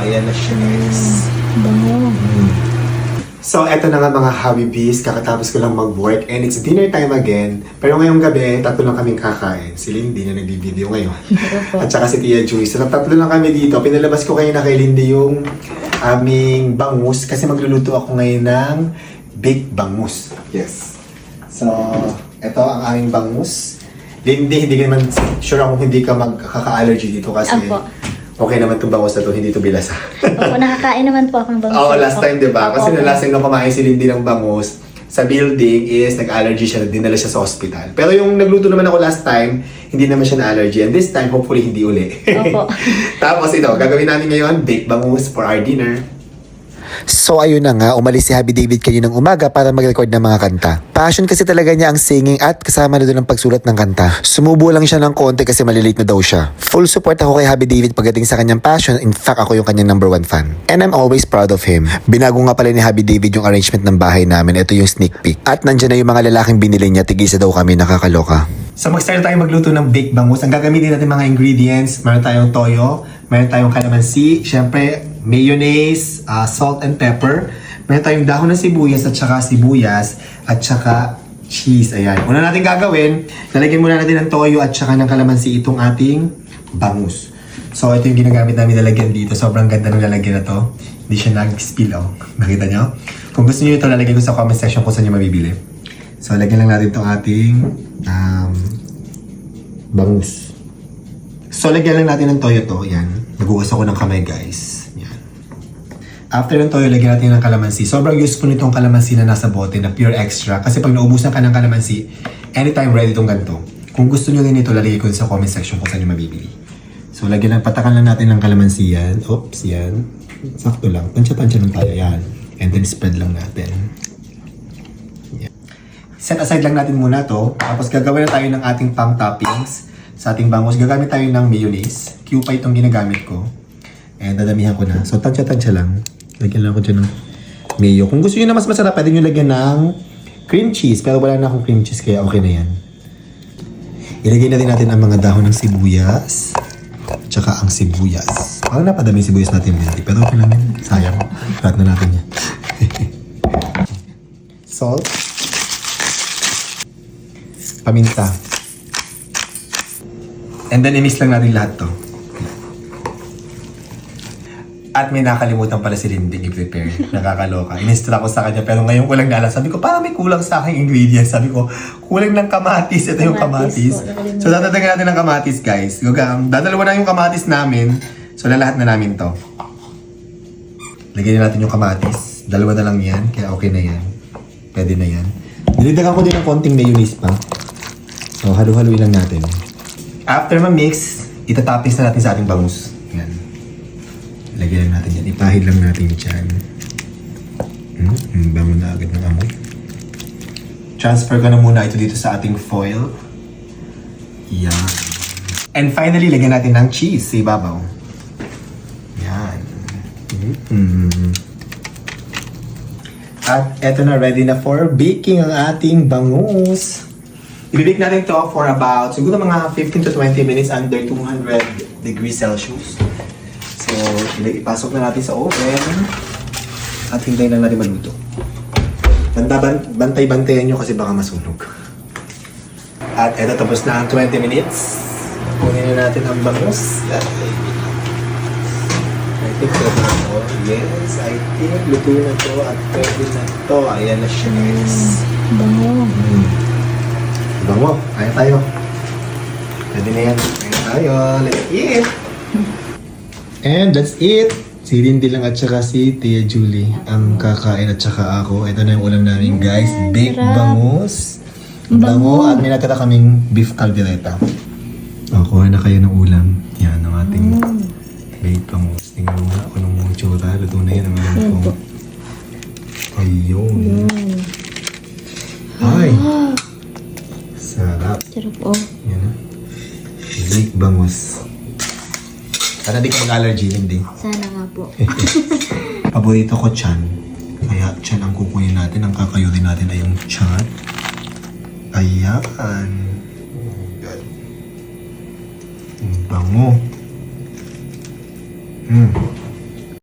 Ayan na siya, guys. Bango. So, eto na nga mga Habibis. Kakatapos ko lang mag-work and it's dinner time again. Pero ngayong gabi, tatlo lang kaming kakain. Si Lindy na nagbibideo ngayon. At saka si Tia Joy. So, tatlo lang kami dito. Pinalabas ko kayo na kay Lindy yung aming bangus kasi magluluto ako ngayon ng baked bangus. Yes. So, eto ang aming bangus. Lindy, hindi ka naman sure ako hindi ka magkaka-allergy dito kasi Apo. okay naman itong bangus na to, hindi ito bilasa. Opo, nakakain naman po ako ng bangus. Oo, last time, di ba? Kasi Opo. na last time nung kumain si Lindy ng bangus, sa building is nag-allergy siya, dinala siya sa hospital. Pero yung nagluto naman ako last time, hindi naman siya na-allergy. And this time, hopefully, hindi uli. Opo. Tapos ito, gagawin namin ngayon, baked bangus for our dinner. So ayun na nga, umalis si Happy David kaninang umaga para mag-record ng mga kanta. Passion kasi talaga niya ang singing at kasama na doon ang pagsulat ng kanta. Sumubo lang siya ng konti kasi malilate na daw siya. Full support ako kay Happy David pagdating sa kanyang passion, in fact ako yung kanyang #1 fan. And I'm always proud of him. Binago nga pala ni Happy David yung arrangement ng bahay namin, ito yung sneak peek. At nandyan na yung mga lalaking binili niya, tigisa daw kami, nakakaloka. So mag-start tayo magluto ng baked bangus. Ang gagamitin natin mga ingredients, meron tayong toyo, meron tayong calamansi, syempre mayonnaise, salt and pepper, meron tayong dahon ng sibuyas at saka cheese. Ayan. Una natin gagawin, lalagyan muna natin ng toyo at saka ng calamansi itong ating bangus. So ito yung ginagamit namin lalagyan dito. Sobrang ganda ng lalagyan na to. Hindi siya nag-spill, oh. Nakita nyo? Kung gusto nyo ito, lalagyan ko sa comment section kung saan nyo mabibili. So lagyan lang natin itong ating bangus. So lagyan lang natin ng toyo to. Yan. Nagugas ako ng kamay, guys. Yan. After ng toyo, lagyan natin ng kalamansi. Sobrang useful nitong kalamansi na nasa bote na pure extra. Kasi pag naubusan ka ng kalamansi, anytime ready itong ganito. Kung gusto nyo din ito, lalagay ko sa comment section kung saan nyo mabibili. So lagyan lang, patakan lang natin ng kalamansi yan. Oops, yan. Sakto lang. Tansya-tansya lang tayo. Yan. And then spread lang natin. Yan. Set aside lang natin muna to. Tapos gagawin na tayo ng ating pang toppings. Sa ating bangus, gagamit tayo ng mayonnaise. Cupa itong ginagamit ko. And dadamihan ko na. So, tansya-tansya lang. Lagyan lang ko dyan ng mayo. Kung gusto nyo na mas masarap, pwede nyo lagyan ng cream cheese. Pero wala na akong cream cheese, kaya okay na yan. Ilagay na din natin ang mga dahon ng sibuyas. Tsaka ang sibuyas. Parang napadami yung sibuyas natin, Lindy. Pero okay lang yan. Sayang. Lahat na natin yan. Salt. Paminta. And then, i-mix lang natin lahat to. At may nakalimutan pala si Lindy i-prepare. Nakakaloka. In-instruct ko sa kanya. Pero ngayon ko lang naalala. Sabi ko, parang may kulang sa aking ingredients. Sabi ko, kulang ng kamatis. Ito yung kamatis. So, dadagdagan natin ng kamatis, guys. Dadalawa na yung kamatis namin. So, lalahat na namin to. Lagyan na natin yung kamatis. Dalawa na lang yan. Kaya okay na yan. Pwede na yan. Dilidagan ko din ng konting mayonnaise pa. So, halu-haluin lang natin. After ma-mix, itatoppings na natin sa ating bangus. Yan. Lagyan lang natin yan. Ipahid lang natin dyan. Bango na agad ng amoy. Transfer ko na muna ito dito sa ating foil. Yan. And finally, lagyan natin ng cheese sa ibabaw. Yan. At eto na, ready na for baking ang ating bangus. I-bake natin to for about, siguro mga 15 to 20 minutes under 200 degrees Celsius. So, ipasok na natin sa oven at hintayin lang natin maluto. Bantay-bantayan nyo kasi baka masunog. At eto, tapos na ang 20 minutes. Kunin na natin ang bangus. I think pwede na to. Yes, I think luto na to at pwede na to. Ayan na siya, guys. Bango. Bango, kaya tayo. Pwede na yan. Kaya tayo. Let's eat! And that's it! Si Lindy lang at saka si Tia Julie ang kakain at saka ako. Ito na yung ulam namin, guys. Baked bangus. Bango. At may natira kaming beef caldereta. Kuha na kayo ng ulam. Yan ang ating baked bangus. Tingnan mo nga kung anong tsura. Luto na yan ang alam ko. Ayun. Ay! Sarap. Sarap, oh. Yan. Baked bangus. Sana di ka mag-allergy, hindi. Sana nga po. Paborito ko chan. Kaya chan ang kukunin natin. Ang kakayurin natin ay yung chan. Ayan. Good. Ang bango.